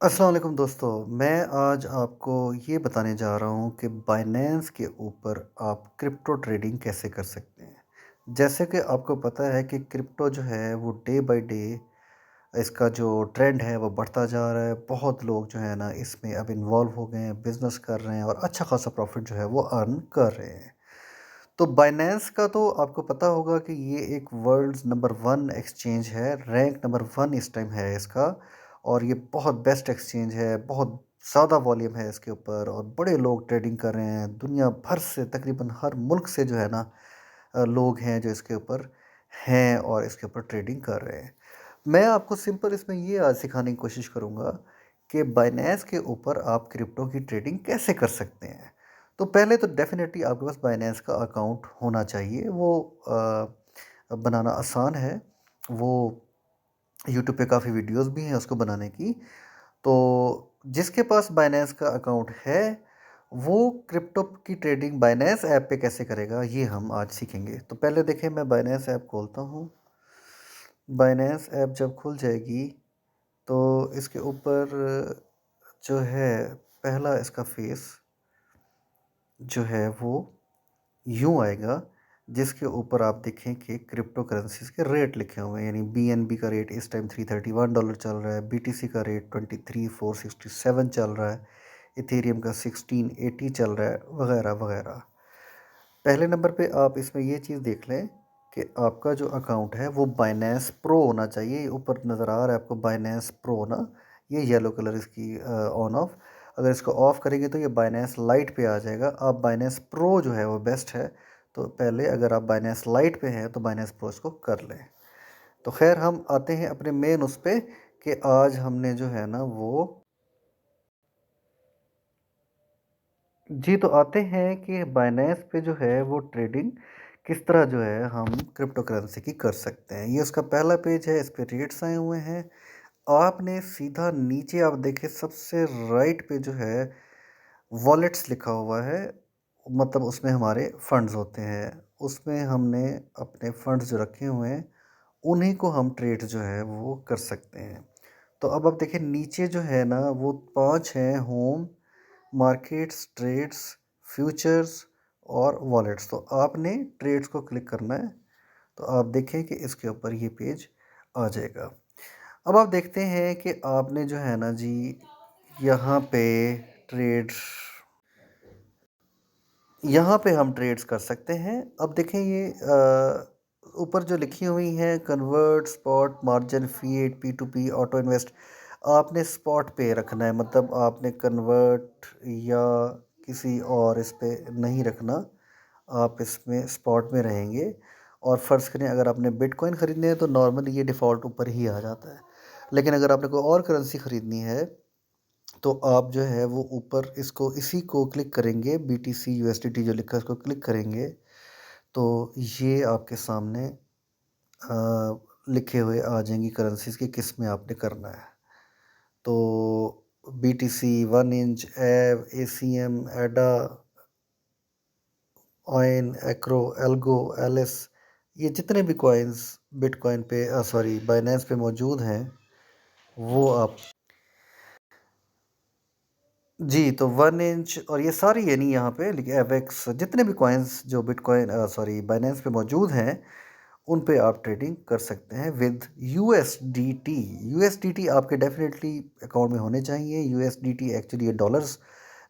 अस्सलाम वालेकुम दोस्तों, मैं आज आपको ये बताने जा रहा हूँ कि बाइनेंस के ऊपर आप क्रिप्टो ट्रेडिंग कैसे कर सकते हैं। जैसे कि आपको पता है कि क्रिप्टो जो है वो डे बाय डे इसका जो ट्रेंड है वो बढ़ता जा रहा है। बहुत लोग जो है ना इसमें अब इन्वॉल्व हो गए हैं, बिज़नेस कर रहे हैं और अच्छा खासा प्रॉफ़िट जो है वो अर्न कर रहे हैं। तो बाइनेंस का तो आपको पता होगा कि ये एक वर्ल्ड्स नंबर 1 एक्सचेंज है, रैंक नंबर 1 इस टाइम है इसका और ये बहुत बेस्ट एक्सचेंज है, बहुत ज़्यादा वॉल्यूम है इसके ऊपर और बड़े लोग ट्रेडिंग कर रहे हैं। दुनिया भर से तकरीबन हर मुल्क से जो है ना लोग हैं जो इसके ऊपर हैं और इसके ऊपर ट्रेडिंग कर रहे हैं। मैं आपको सिंपल इसमें ये आज सिखाने की कोशिश करूँगा कि बाइनेंस के ऊपर आप क्रिप्टो की ट्रेडिंग कैसे कर सकते हैं। तो पहले तो डेफ़िनेटली आपके पास बाइनेंस का अकाउंट होना चाहिए। वो बनाना आसान है। वो यूट्यूब पे काफ़ी वीडियोज़ भी हैं उसको बनाने की। तो जिसके पास बाइनेंस का अकाउंट है, वो क्रिप्टो की ट्रेडिंग बाइनेंस ऐप पे कैसे करेगा, ये हम आज सीखेंगे। तो पहले देखें मैं बाइनेंस ऐप खोलता हूँ। बाइनेंस ऐप जब खुल जाएगी, तो इसके ऊपर जो है पहला इसका फ़ेस जो है वो यूँ आएगा, जिसके ऊपर आप देखें कि क्रिप्टो करेंसीज़ के रेट लिखे हुए हैं, यानी बीएनबी का रेट इस टाइम $331 चल रहा है, बीटीसी का रेट 23,467 चल रहा है, इथेरियम का 1680 चल रहा है, वगैरह वगैरह। पहले नंबर पे आप इसमें ये चीज़ देख लें कि आपका जो अकाउंट है वो बाइनेंस प्रो होना चाहिए। ऊपर नज़र आ रहा है आपको बाइनेंस प्रो ना, ये येलो कलर इसकी ऑन ऑफ। अगर इसको ऑफ़ करेंगे तो ये बाइनेंस लाइट पे आ जाएगा। आप बाइनेंस प्रो जो है वो बेस्ट है। तो पहले अगर आप बाइनेंस लाइट पे हैं तो बाइनेंस प्रो इसको कर लें। तो ख़ैर हम आते हैं अपने मेन उस पे कि आज हमने जो है ना वो जी, तो आते हैं कि बाइनेंस पे जो है वो ट्रेडिंग किस तरह जो है हम क्रिप्टो करेंसी की कर सकते हैं। ये उसका पहला पेज है, इस पे रेट्स आए हुए हैं। आपने सीधा नीचे आप देखें सबसे राइट पे जो है वॉलेट्स लिखा हुआ है, मतलब उसमें हमारे फंड्स होते हैं। उसमें हमने अपने फंड्स जो रखे हुए हैं, उन्हीं को हम ट्रेड जो है वो कर सकते हैं। तो अब आप देखिए नीचे जो है ना वो 5 हैं, होम, मार्केट्स, ट्रेड्स, फ्यूचर्स और वॉलेट्स। तो आपने ट्रेड्स को क्लिक करना है, तो आप देखें कि इसके ऊपर ये पेज आ जाएगा। अब आप देखते हैं कि आपने जो है ना जी यहाँ पे ट्रेड्स, यहाँ पे हम ट्रेड्स कर सकते हैं। अब देखें ये ऊपर जो लिखी हुई हैं convert, spot, margin, feed, P2P, auto invest, आपने स्पॉट पे रखना है, मतलब आपने कन्वर्ट या किसी और इस पे नहीं रखना। आप इसमें स्पॉट में रहेंगे और फ़र्ज़ करें अगर आपने बिटकॉइन ख़रीदने हैं तो नॉर्मली ये डिफ़ॉल्ट ऊपर ही आ जाता है। लेकिन अगर आपने कोई और करेंसी ख़रीदनी है तो आप जो है वो ऊपर इसको इसी को क्लिक करेंगे, बीटीसी यूएसडीटी जो लिखा है उसको क्लिक करेंगे, तो ये आपके सामने लिखे हुए आ जाएंगी करेंसीज़ की किस में आपने करना है। तो बीटीसी, 1 इंच, एव, एसीएम, एडा, ऑइन, एक्रो, एल्गो, एलिस, ये जितने भी कॉइन्स बिटकॉइन पे सॉरी बाइनेंस पे मौजूद हैं, वो आप जी, तो 1 इंच और ये सारी यानी यहाँ पे लिखे एवेक्स जितने भी कॉइन्स जो बिटकॉइन सॉरी बाइनेंस पे मौजूद हैं, उन पे आप ट्रेडिंग कर सकते हैं विद यूएसडीटी। यूएसडीटी आपके डेफ़िनेटली अकाउंट में होने चाहिए। यूएसडीटी एक्चुअली ये डॉलर्स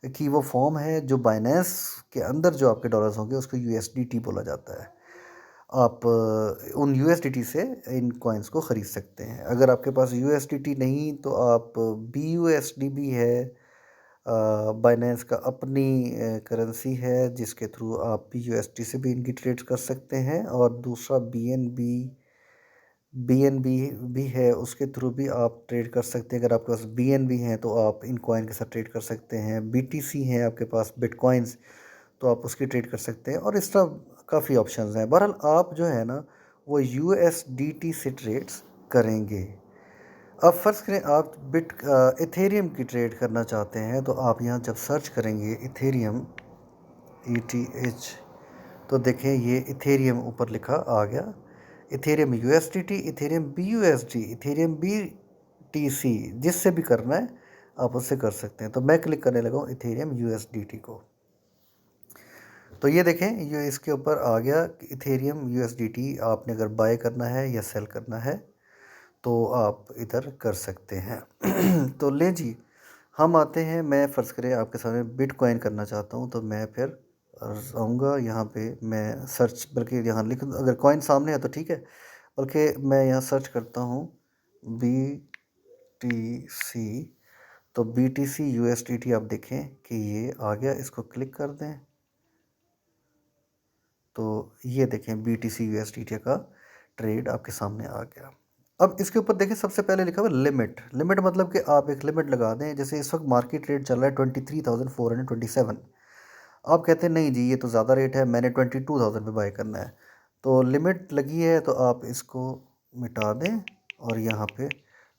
की वो फ़ॉर्म है जो बाइनेंस के अंदर जो आपके डॉलर्स होंगे उसको यूएसडीटी बोला जाता है। आप उन यूएसडीटी से इन कॉइन्स को ख़रीद सकते हैं। अगर आपके पास यूएसडीटी नहीं तो आप बीयूएसडी भी है, बाइनेंस का अपनी करेंसी है जिसके थ्रू आप यूएसडी से भी इनकी ट्रेड्स कर सकते हैं और दूसरा बीएनबी बीएनबी भी है, उसके थ्रू भी आप ट्रेड कर सकते हैं। अगर आपके पास बीएनबी है तो आप इन कॉइन के साथ ट्रेड कर सकते हैं। बीटीसी है आपके पास बिटकॉइंस, तो आप उसकी ट्रेड कर सकते हैं और इस तरह काफ़ी ऑप्शंस हैं। बहरहाल आप जो है ना वो यूएसडीटी से ट्रेड्स करेंगे। अब फ़र्ज़ करें आप इथेरियम की ट्रेड करना चाहते हैं, तो आप यहाँ जब सर्च करेंगे इथेरियम, ETH, तो देखें ये इथेरियम ऊपर लिखा आ गया। Ethereum USDT, Ethereum BUSD, Ethereum BTC, जिससे भी करना है आप उससे कर सकते हैं। तो मैं क्लिक करने लगा हूँ इथेरियम यूएसडीटी को। तो ये देखें, ये इसके ऊपर आ गया इथेरियम यूएसडीटी। आपने अगर बाय करना है या सेल करना है तो आप इधर कर सकते हैं। तो ले जी, हम आते हैं, मैं फ़र्ज़ करें आपके सामने बिटकॉइन करना चाहता हूँ, तो मैं फिर आऊँगा यहाँ पे, मैं सर्च, बल्कि यहाँ लिख, अगर कॉइन सामने है तो ठीक है, बल्कि मैं यहाँ सर्च करता हूँ BTC। तो BTC USDT आप देखें कि ये आ गया, इसको क्लिक कर दें तो ये देखें BTC USDT का ट्रेड आपके सामने आ गया। अब इसके ऊपर देखें, सबसे पहले लिखा हुआ लिमिट। लिमिट मतलब कि आप एक लिमिट लगा दें। जैसे इस वक्त मार्केट रेट चल रहा है 23,427। आप कहते हैं नहीं जी ये तो ज़्यादा रेट है, मैंने 22,000 पे बाय करना है। तो लिमिट लगी है तो आप इसको मिटा दें और यहाँ पे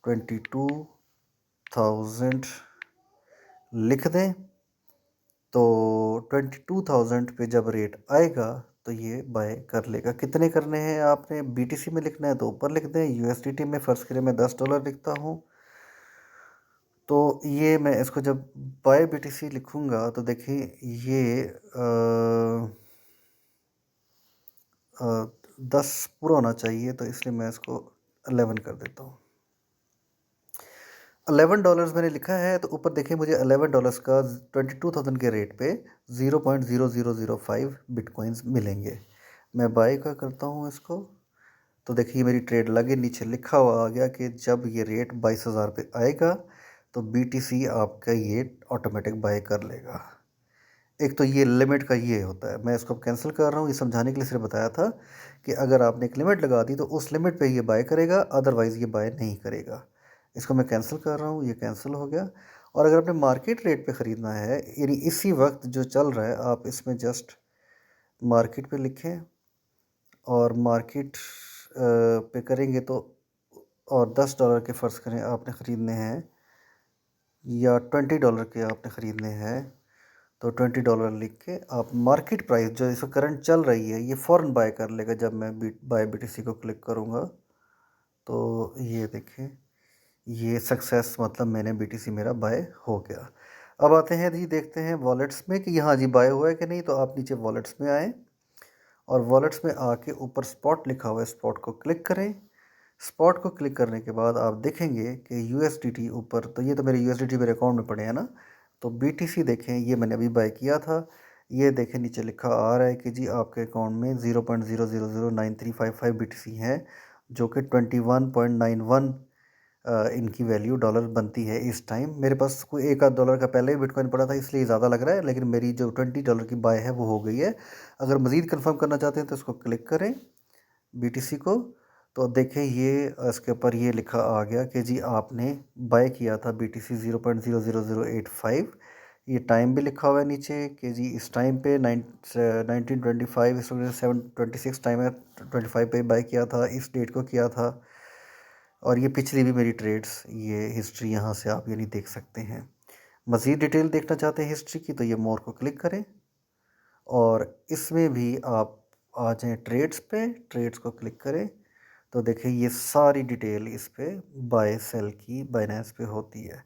22,000 लिख दें। तो 22,000 पे जब रेट आएगा तो ये बाय कर लेगा। कितने करने हैं आपने, BTC में लिखना है तो ऊपर लिख दें, USDT में फ़र्ज़ करें मैं $10 लिखता हूँ। तो ये मैं इसको जब बाय BTC लिखूँगा तो देखिए ये 10 पूरा होना चाहिए, तो इसलिए मैं इसको 11 कर देता हूँ। $11 मैंने लिखा है तो ऊपर देखिए मुझे $11 का 22,000 के रेट पे 0.0005 बिटकॉइंस मिलेंगे। मैं बाय का करता हूँ इसको, तो देखिए मेरी ट्रेड लगे, नीचे लिखा हुआ आ गया कि जब ये रेट 22,000 पे आएगा तो BTC आपका ये ऑटोमेटिक बाय कर लेगा। एक तो ये लिमिट का ये होता है, मैं इसको कैंसिल कर रहा हूँ, ये समझाने के लिए सिर्फ बताया था कि अगर आपने एक लिमिट लगा दी तो उस लिमिट पे ये बाय करेगा, अदरवाइज़ ये बाय नहीं करेगा। इसको मैं कैंसिल कर रहा हूँ, ये कैंसिल हो गया। और अगर आपने मार्केट रेट पे ख़रीदना है, यानी इसी वक्त जो चल रहा है, आप इसमें जस्ट मार्केट पे लिखें और मार्केट पे करेंगे तो, और $10 के फ़र्ज़ करें आपने ख़रीदने हैं या $20 के आपने ख़रीदने हैं, तो $20 लिख के आप मार्केट प्राइस जो इस करंट चल रही है ये फ़ौरन बाय कर लेगा। जब मैं बाय BTC को क्लिक करूँगा तो ये देखें, ये सक्सेस, मतलब मैंने BTC मेरा बाय हो गया। अब आते हैं जी, देखते हैं वॉलेट्स में कि यहाँ जी बाय हुआ है कि नहीं। तो आप नीचे वॉलेट्स में आएँ और वॉलेट्स में आके ऊपर स्पॉट लिखा हुआ है, स्पॉट को क्लिक करें। स्पॉट को क्लिक करने के बाद आप देखेंगे कि USDT ऊपर, तो ये तो मेरे USDT मेरे अकाउंट में पड़े हैं ना। तो BTC देखें, ये मैंने अभी बाय किया था। ये देखें नीचे लिखा आ रहा है कि जी आपके अकाउंट में 0.000935 BTC हैं, जो कि 21.91 इनकी वैल्यू डॉलर बनती है इस टाइम। मेरे पास कोई एक आध डॉलर का पहले ही बिटकॉइन पड़ा था इसलिए ज़्यादा लग रहा है, लेकिन मेरी जो $20 की बाय है वो हो गई है। अगर मज़ीद कंफर्म करना चाहते हैं तो इसको क्लिक करें BTC को। तो देखें ये इसके ऊपर ये लिखा आ गया कि जी आपने बाय किया था BTC 0.00085। ये टाइम भी लिखा हुआ है नीचे कि जी इस टाइम पे 1925, इस वक्त 7:26 टाइम है, 25 पे बाय किया था, इस डेट को किया था। और ये पिछली भी मेरी ट्रेड्स, ये हिस्ट्री यहाँ से आप यानी देख सकते हैं। मज़ीद डिटेल देखना चाहते हैं हिस्ट्री की तो ये मोर को क्लिक करें और इसमें भी आप आ जाएँ ट्रेड्स पे, ट्रेड्स को क्लिक करें तो देखिए ये सारी डिटेल इस पे बाय सेल की बाइनेंस पे होती है।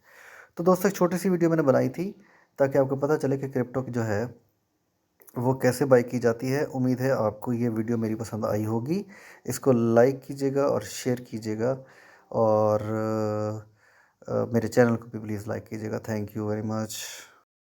तो दोस्तों एक छोटी सी वीडियो मैंने बनाई थी ताकि आपको पता चले कि क्रिप्टो की जो है वो कैसे बाय की जाती है। उम्मीद है आपको ये वीडियो मेरी पसंद आई होगी। इसको लाइक कीजिएगा और शेयर कीजिएगा और मेरे चैनल को भी प्लीज़ लाइक कीजिएगा। Thank you very much.